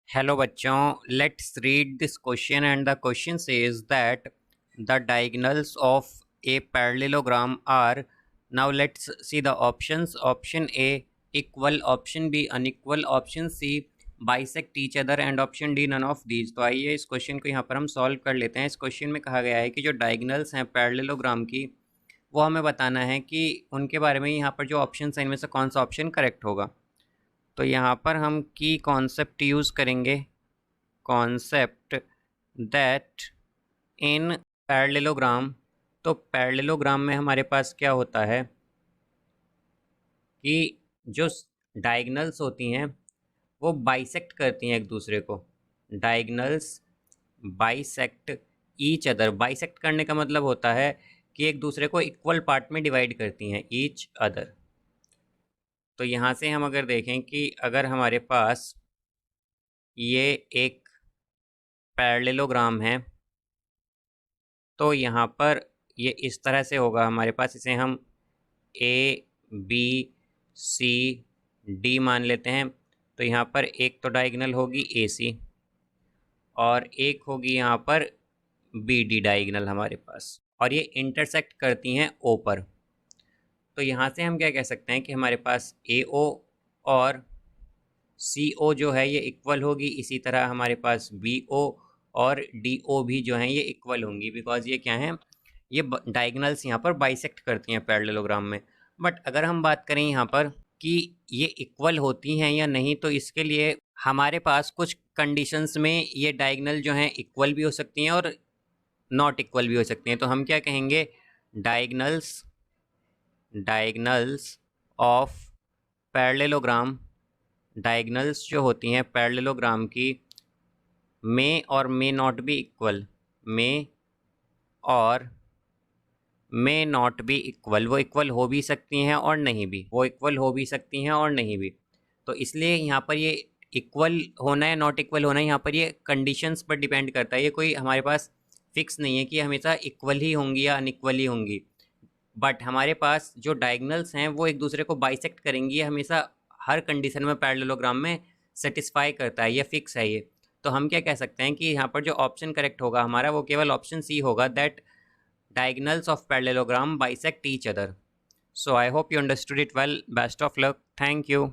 Hello बच्चों, let's read this question and the question says that the diagonals of a parallelogram are. Now let's see the options. Option A equal, option B unequal, option C bisect each other and option D none of these. तो आइए इस question को यहाँ पर हम solve कर लेते हैं. इस क्वेश्चन में कहा गया है कि जो डायगोनल्स हैं पैरेललोग्राम की, वो हमें बताना है कि उनके बारे में यहाँ पर जो ऑप्शन है इनमें से कौन सा ऑप्शन करेक्ट होगा. तो यहाँ पर हम की कॉन्सेप्ट यूज़ करेंगे. Concept that in parallelogram. तो पैरेललोग्राम में हमारे पास क्या होता है कि जो डायगोनल्स होती हैं वो बाइसेक्ट करती हैं एक दूसरे को. Diagonals bisect each other. Bisect करने का मतलब होता है कि एक दूसरे को इक्वल पार्ट में डिवाइड करती हैं. Each other. तो यहाँ से हम अगर देखें कि अगर हमारे पास ये एक पैरेललोग्राम है तो यहाँ पर ये इस तरह से होगा हमारे पास. इसे हम ए बी सी डी मान लेते हैं. तो यहाँ पर एक तो डायगोनल होगी ए सी और एक होगी यहाँ पर बी डी डायगोनल हमारे पास, और ये इंटरसेक्ट करती हैं ओ पर. तो यहाँ से हम क्या कह सकते हैं कि हमारे पास ए ओ और सी ओ जो है ये इक्वल होगी. इसी तरह हमारे पास बी ओ और डी ओ भी जो हैं ये इक्वल होंगी, बिकॉज ये क्या हैं, ये डायगोनल्स यहाँ पर बाइसेक्ट करती हैं पैरेललोग्राम में. बट अगर हम बात करें यहाँ पर कि ये इक्वल होती हैं या नहीं, तो इसके लिए हमारे पास कुछ कंडीशंस में ये डायगोनल जो हैं इक्वल भी हो सकती हैं और नॉट इक्वल भी हो सकती हैं. तो हम क्या कहेंगे, diagonals diagonals of parallelogram. Diagonals जो होती हैं पैरेललोग्राम की मे और मे नॉट बी इक्वल. मे और मे नॉट बी इक्वल. वो इक्वल हो भी सकती हैं और नहीं भी. वो इक्वल हो भी सकती हैं और नहीं भी. तो इसलिए यहाँ पर ये इक्वल होना है नॉट इक्वल होना है, यहाँ पर ये कंडीशंस पर डिपेंड करता है. ये कोई हमारे पास फिक्स नहीं है कि हमेशा इक्वल ही होंगी या अनइक्वल ही होंगी. बट हमारे पास जो डायगोनल्स हैं वो एक दूसरे को बाइसेक्ट करेंगी हमेशा. हर कंडीशन में पैरेललोग्राम में सेटिस्फाई करता है, ये फिक्स है ये. तो हम क्या कह सकते हैं कि यहाँ पर जो ऑप्शन करेक्ट होगा हमारा वो केवल ऑप्शन सी होगा, that diagonals of parallelogram bisect each other. So I hope you understood it well. Best of luck. Thank you.